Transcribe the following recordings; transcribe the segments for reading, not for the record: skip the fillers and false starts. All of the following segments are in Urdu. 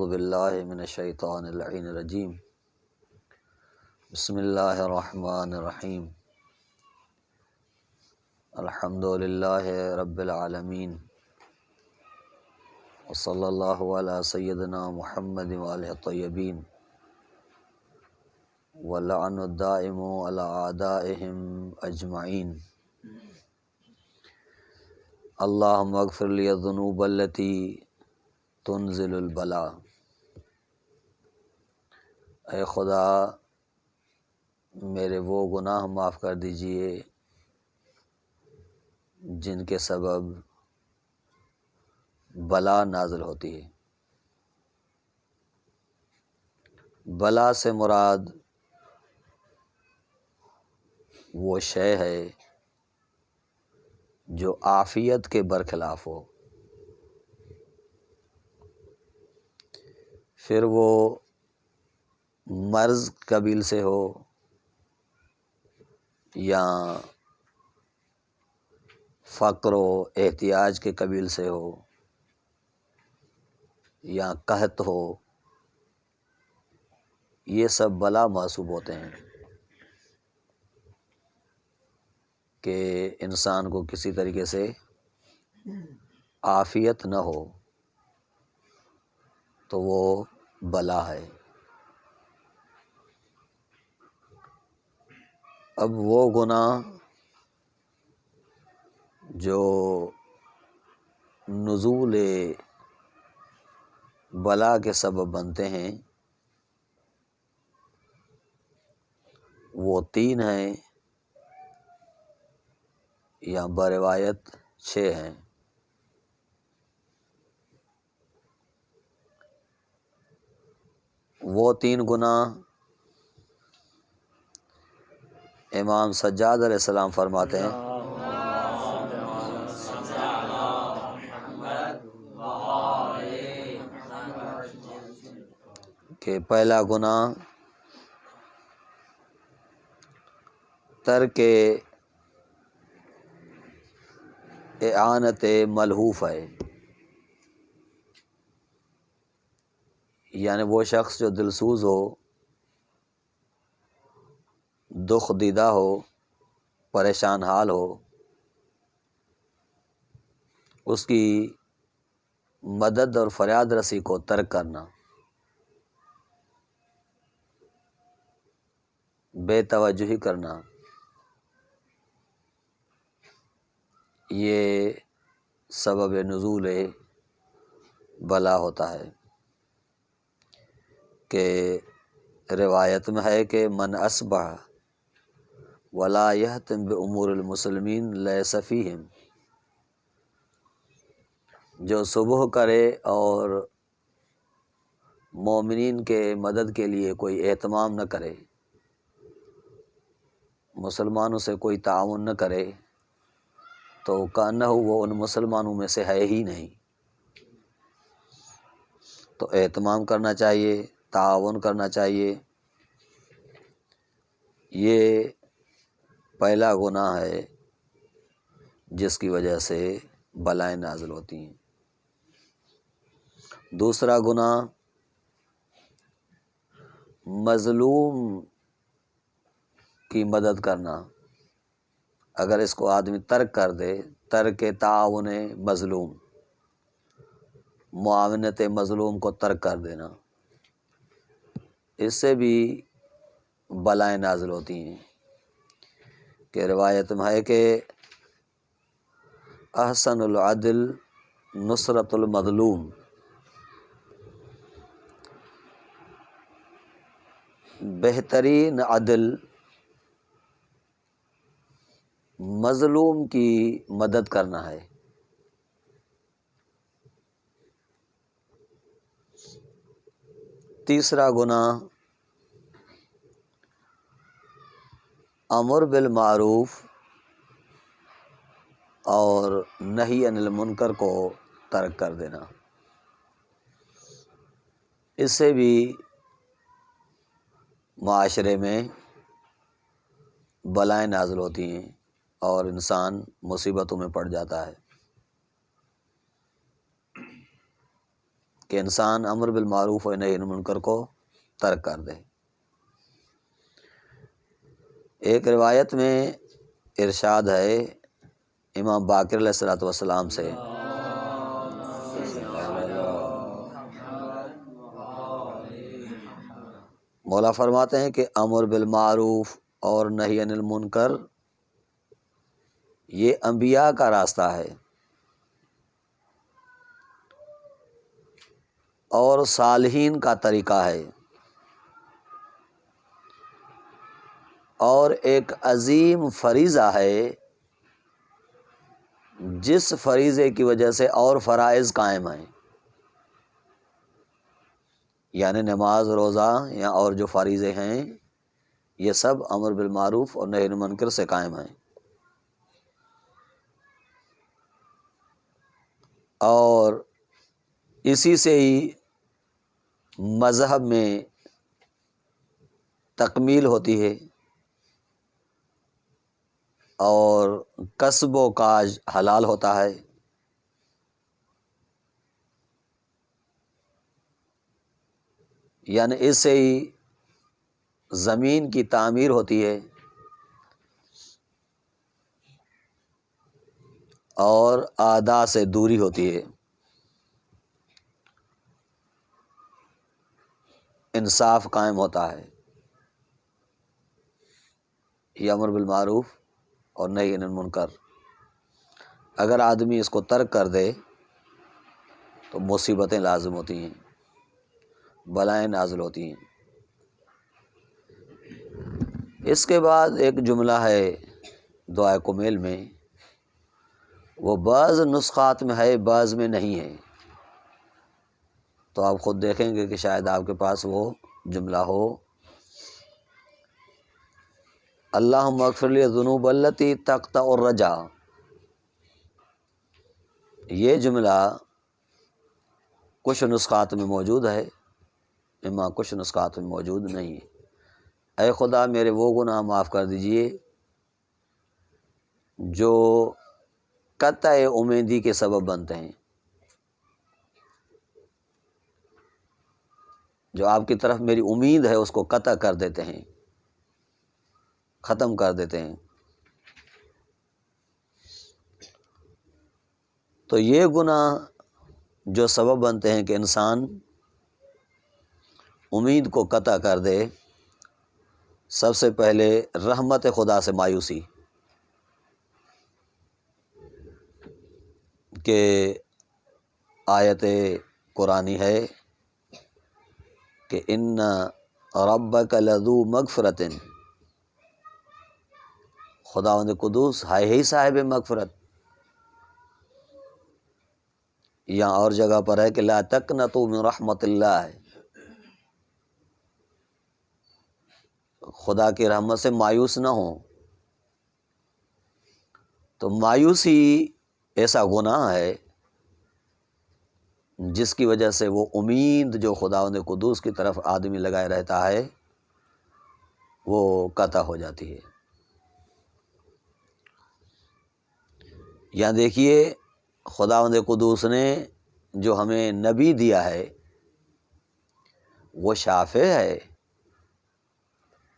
اعوذ باللہ من الشیطان اللعین الرجیم بسم اللہ الرحمن الرحیم الحمد للہ رب العالمین وصلی اللہ علی سیدنا محمد وآلہ الطیبین واللعن الدائم علی اعدائہم اجمعین اللہم اغفر لی الذنوب التی تنزل البلاء۔ اے خدا میرے وہ گناہ معاف کر دیجئے جن کے سبب بلا نازل ہوتی ہے۔ بلا سے مراد وہ شے ہے جو عافیت کے برخلاف ہو، پھر وہ مرض قبیل سے ہو یا فقر و احتیاج کے قبیل سے ہو یا قحط ہو، یہ سب بلا محسوب ہوتے ہیں کہ انسان کو کسی طریقے سے عافیت نہ ہو تو وہ بلا ہے۔ اب وہ گناہ جو نزول بلا کے سبب بنتے ہیں وہ 3 ہیں یا بروایت 6 ہیں۔ وہ 3 گناہ امام سجاد علیہ السلام فرماتے ہیں کہ پہلا گناہ ترک اعانت ملہوف ہے، یعنی وہ شخص جو دلسوز ہو، دکھ دیدہ ہو، پریشان حال ہو، اس کی مدد اور فریاد رسی کو ترک کرنا، بے توجہی کرنا، یہ سبب نزول بلا ہوتا ہے۔ کہ روایت میں ہے کہ من اصبح ولا یہتم بامور المسلمین لیس فیہم، جو صبح کرے اور مومنین کے مدد کے لیے کوئی اہتمام نہ کرے، مسلمانوں سے کوئی تعاون نہ کرے، تو کانہ وہ ان مسلمانوں میں سے ہے ہی نہیں۔ تو اہتمام کرنا چاہیے، تعاون کرنا چاہیے۔ یہ پہلا گناہ ہے جس کی وجہ سے بلائیں نازل ہوتی ہیں۔ دوسرا گناہ مظلوم کی مدد کرنا، اگر اس کو آدمی ترک کر دے، ترک تعاون مظلوم، معاونت مظلوم کو ترک کر دینا، اس سے بھی بلائیں نازل ہوتی ہیں۔ کہ روایت میں ہے کہ احسن العدل نصرت المظلوم، بہترین عدل مظلوم کی مدد کرنا ہے۔ تیسرا گناہ امر بالمعروف اور نہی عن المنکر کو ترک کر دینا، اس سے بھی معاشرے میں بلائیں نازل ہوتی ہیں اور انسان مصیبتوں میں پڑ جاتا ہے۔ کہ انسان امر بالمعروف و نہی عن المنکر کو ترک کر دے۔ ایک روایت میں ارشاد ہے امام باقر علیہ الصلوۃ والسلام سے، مولا فرماتے ہیں کہ امر بالمعروف اور نہی عن المنکر یہ انبیاء کا راستہ ہے اور صالحین کا طریقہ ہے، اور ایک عظیم فریضہ ہے جس فریضے کی وجہ سے اور فرائض قائم ہیں، یعنی نماز، روزہ یا اور جو فریضے ہیں یہ سب امر بالمعروف اور نہی عن المنکر سے قائم ہیں۔ اور اسی سے ہی مذہب میں تکمیل ہوتی ہے اور کسب و کاج حلال ہوتا ہے۔ یعنی اس سے ہی زمین کی تعمیر ہوتی ہے اور اعداء سے دوری ہوتی ہے، انصاف قائم ہوتا ہے۔ یہ امر بالمعروف اور نہی عن المنکر، اگر آدمی اس کو ترک کر دے تو مصیبتیں لازم ہوتی ہیں، بلائیں نازل ہوتی ہیں۔ اس کے بعد ایک جملہ ہے دعائے کمیل میں، وہ بعض نسخات میں ہے بعض میں نہیں ہے، تو آپ خود دیکھیں گے کہ شاید آپ کے پاس وہ جملہ ہو، اللہم اغفر لی الذنوب التی تقطع الرجا۔ یہ جملہ کچھ نسخات میں موجود ہے، اما کچھ نسخات میں موجود نہیں ہے۔ اے خدا میرے وہ گناہ معاف کر دیجئے جو قطع امیدی کے سبب بنتے ہیں، جو آپ کی طرف میری امید ہے اس کو قطع کر دیتے ہیں، ختم کر دیتے ہیں۔ تو یہ گناہ جو سبب بنتے ہیں کہ انسان امید کو قطع کر دے، سب سے پہلے رحمت خدا سے مایوسی، کہ آیت قرآنی ہے کہ ان ربک لذو مغفرۃ، خداوند قدوس ہے ہی صاحب مغفرت۔ یہاں اور جگہ پر ہے کہ لا تقنطوا من رحمت اللہ، خدا کی رحمت سے مایوس نہ ہوں۔ تو مایوسی ایسا گناہ ہے جس کی وجہ سے وہ امید جو خداوند قدوس کی طرف آدمی لگائے رہتا ہے وہ قطع ہو جاتی ہے۔ یہاں دیکھیے خداوند قدوس نے جو ہمیں نبی دیا ہے وہ شافع ہے،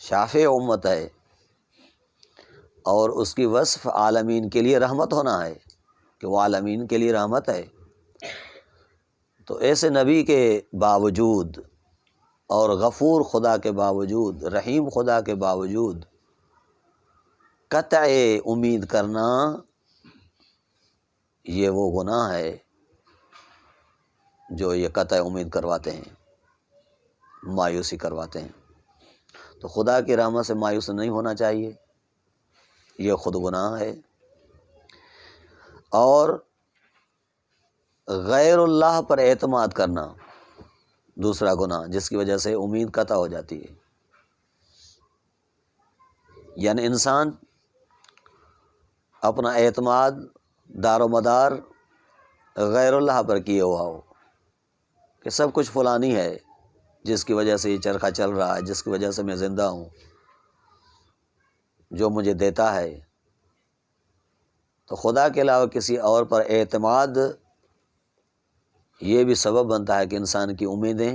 شافع امت ہے، اور اس کی وصف عالمین کے لیے رحمت ہونا ہے، کہ وہ عالمین کے لیے رحمت ہے۔ تو ایسے نبی کے باوجود اور غفور خدا کے باوجود، رحیم خدا کے باوجود قطع امید کرنا یہ وہ گناہ ہے جو یہ قطع امید کرواتے ہیں، مایوسی کرواتے ہیں۔ تو خدا کی رحمت سے مایوس نہیں ہونا چاہیے، یہ خود گناہ ہے۔ اور غیر اللہ پر اعتماد کرنا دوسرا گناہ، جس کی وجہ سے امید قطع ہو جاتی ہے۔ یعنی انسان اپنا اعتماد دار و مدار غیر اللہ پر کیے ہوا ہو، کہ سب کچھ فلانی ہے جس کی وجہ سے یہ چرخہ چل رہا ہے، جس کی وجہ سے میں زندہ ہوں، جو مجھے دیتا ہے۔ تو خدا کے علاوہ کسی اور پر اعتماد یہ بھی سبب بنتا ہے کہ انسان کی امیدیں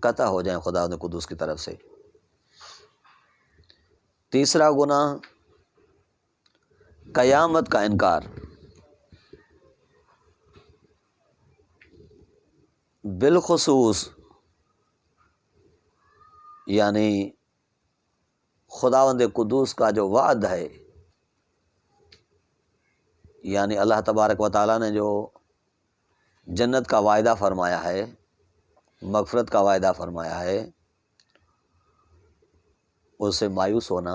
قطع ہو جائیں خداوند قدوس کی طرف سے۔ تیسرا گناہ قیامت کا انکار، بالخصوص یعنی خداوند قدوس کا جو وعد ہے، یعنی اللہ تبارک و تعالیٰ نے جو جنت کا وعدہ فرمایا ہے، مغفرت کا وعدہ فرمایا ہے، اس سے مایوس ہونا،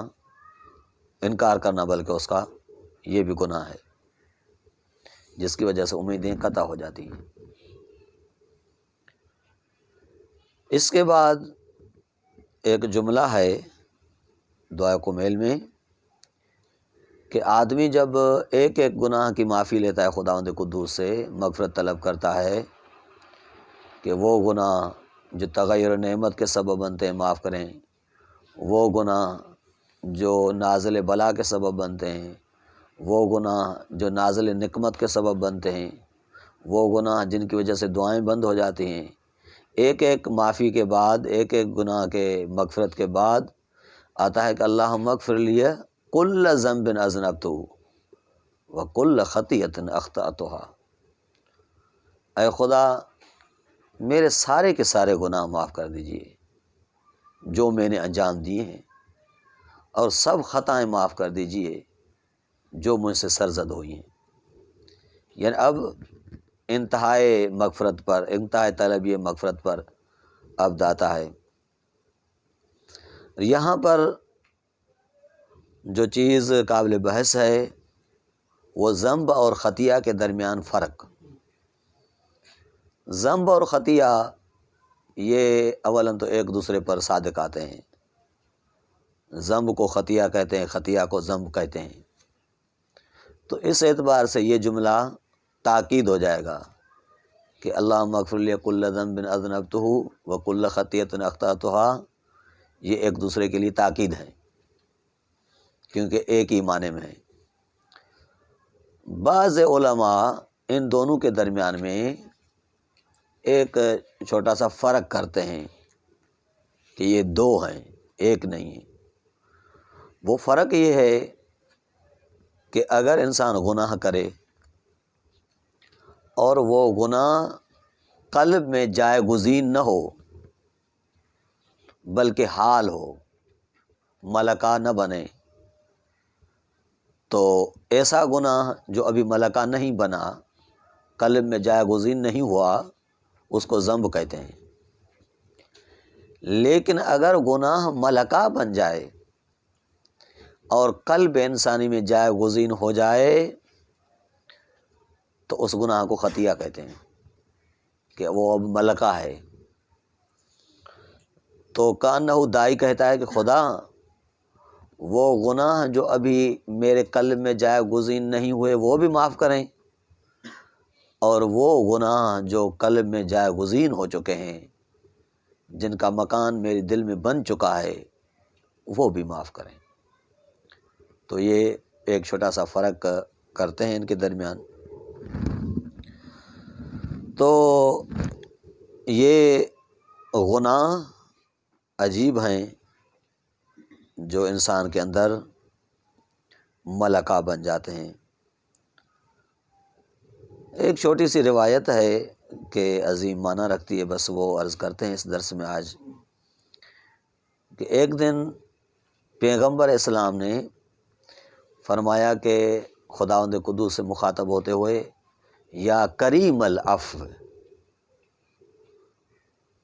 انکار کرنا بلکہ اس کا، یہ بھی گناہ ہے جس کی وجہ سے امیدیں قطع ہو جاتی ہیں۔ اس کے بعد ایک جملہ ہے دعائے کمیل میں کہ آدمی جب ایک ایک گناہ کی معافی لیتا ہے خداوند قدوس سے، مغفرت طلب کرتا ہے کہ وہ گناہ جو تغیر نعمت کے سبب بنتے ہیں معاف کریں، وہ گناہ جو نازل بلا کے سبب بنتے ہیں، وہ گناہ جو نازل نقمت کے سبب بنتے ہیں، وہ گناہ جن کی وجہ سے دعائیں بند ہو جاتی ہیں، ایک ایک معافی کے بعد، ایک ایک گناہ کے مغفرت کے بعد آتا ہے کہ اللہم اغفر لی کل ذنب اذنبتہ وکل خطیۃ اخطأتها، اے خدا میرے سارے کے سارے گناہ معاف کر دیجئے جو میں نے انجام دیے ہیں، اور سب خطائیں معاف کر دیجئے جو مجھ سے سرزد ہوئی ہیں۔ یعنی اب انتہائے مغفرت پر، انتہائے طلبی مغفرت پر اب داتا ہے۔ یہاں پر جو چیز قابل بحث ہے وہ ذنب اور خطیہ کے درمیان فرق۔ ذنب اور خطیہ یہ اولاً تو ایک دوسرے پر صادق آتے ہیں، ذنب کو خطیہ کہتے ہیں، خطیہ کو ذنب کہتے ہیں، تو اس اعتبار سے یہ جملہ تاکید ہو جائے گا کہ اللہم اغفر لی کل ذنب اذنبتہ وکل خطیۃ اخطأتها، یہ ایک دوسرے کے لیے تاکید ہے کیونکہ ایک ہی معنی میں ہے۔ بعض علماء ان دونوں کے درمیان میں ایک چھوٹا سا فرق کرتے ہیں کہ یہ دو ہیں، ایک نہیں ہے۔ وہ فرق یہ ہے کہ اگر انسان گناہ کرے اور وہ گناہ قلب میں جائے گزین نہ ہو بلکہ حال ہو، ملکہ نہ بنے، تو ایسا گناہ جو ابھی ملکہ نہیں بنا، قلب میں جائے گزین نہیں ہوا، اس کو ذنب کہتے ہیں۔ لیکن اگر گناہ ملکہ بن جائے اور قلب انسانی میں جائے گزین ہو جائے تو اس گناہ کو خطیہ کہتے ہیں کہ وہ اب ملکہ ہے۔ تو کانہ دائی کہتا ہے کہ خدا وہ گناہ جو ابھی میرے قلب میں جائے گزین نہیں ہوئے وہ بھی معاف کریں، اور وہ گناہ جو قلب میں جائے گزین ہو چکے ہیں، جن کا مکان میرے دل میں بن چکا ہے، وہ بھی معاف کریں۔ تو یہ ایک چھوٹا سا فرق کرتے ہیں ان کے درمیان۔ تو یہ گناہ عجیب ہیں جو انسان کے اندر ملکہ بن جاتے ہیں۔ ایک چھوٹی سی روایت ہے کہ عظیم معنی رکھتی ہے، بس وہ عرض کرتے ہیں اس درس میں آج، کہ ایک دن پیغمبر اسلام نے فرمایا کہ خداوند قدوس سے مخاطب ہوتے ہوئے یا کریم العفو،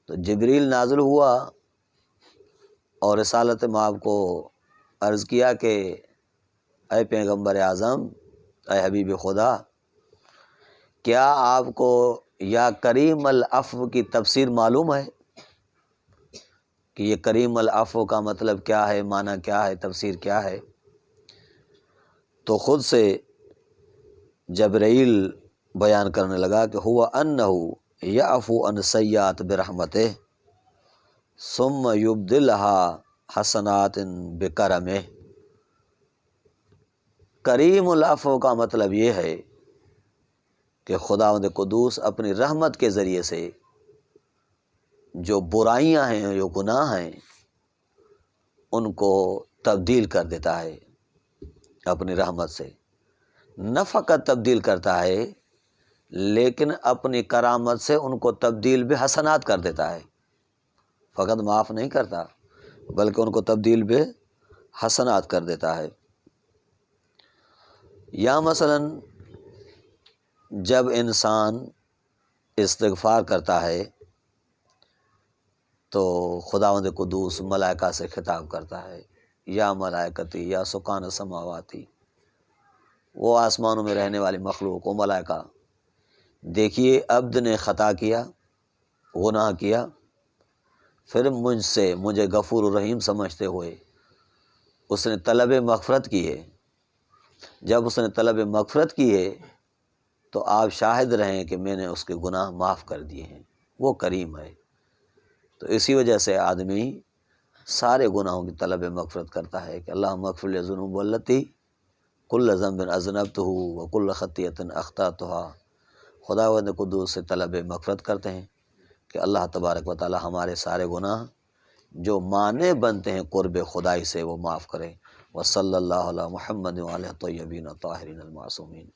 تو جبریل نازل ہوا اور رسالت مآب کو عرض کیا کہ اے پیغمبر اعظم، اے حبیب خدا، کیا آپ کو یا کریم العفو کی تفسیر معلوم ہے کہ یہ کریم العفو کا مطلب کیا ہے، معنی کیا ہے، تفسیر کیا ہے؟ تو خود سے جبرائیل بیان کرنے لگا کہ ہوا انہ یعفو عن سیئات برحمتہ ثم یبدلها حسنات بکرمہ۔ کریم العفو کا مطلب یہ ہے کہ خداوند قدوس اپنی رحمت کے ذریعے سے جو برائیاں ہیں، جو گناہ ہیں، ان کو تبدیل کر دیتا ہے اپنی رحمت سے۔ نہ فقط تبدیل کرتا ہے لیکن اپنی کرامت سے ان کو تبدیل بھی حسنات کر دیتا ہے۔ فقط معاف نہیں کرتا بلکہ ان کو تبدیل بھی حسنات کر دیتا ہے۔ یا مثلا جب انسان استغفار کرتا ہے تو خداوند قدوس ملائکہ سے خطاب کرتا ہے، یا ملائکتی یا سکان السماواتی، وہ آسمانوں میں رہنے والی مخلوق و ملائکہ، دیکھیے عبد نے خطا کیا، گناہ کیا، پھر مجھے غفور الرحیم سمجھتے ہوئے اس نے طلب مغفرت کی ہے۔ جب اس نے طلب مغفرت کی ہے تو آپ شاہد رہیں کہ میں نے اس کے گناہ معاف کر دیے ہیں، وہ کریم ہے۔ تو اسی وجہ سے آدمی سارے گناہوں کی طلب مغفرت کرتا ہے کہ اللہم اغفر لی الذنوب التی کل ذنب اذنبتہ وکل خطیۃ اخطأتہا۔ خداوند قدوس سے طلب مغفرت کرتے ہیں کہ اللہ تبارک و تعالی ہمارے سارے گناہ جو مانع بنتے ہیں قرب خدائی سے وہ معاف کرے۔ وصلی اللہ علی محمد وعلی الطیبین الطاہرین المعصومین۔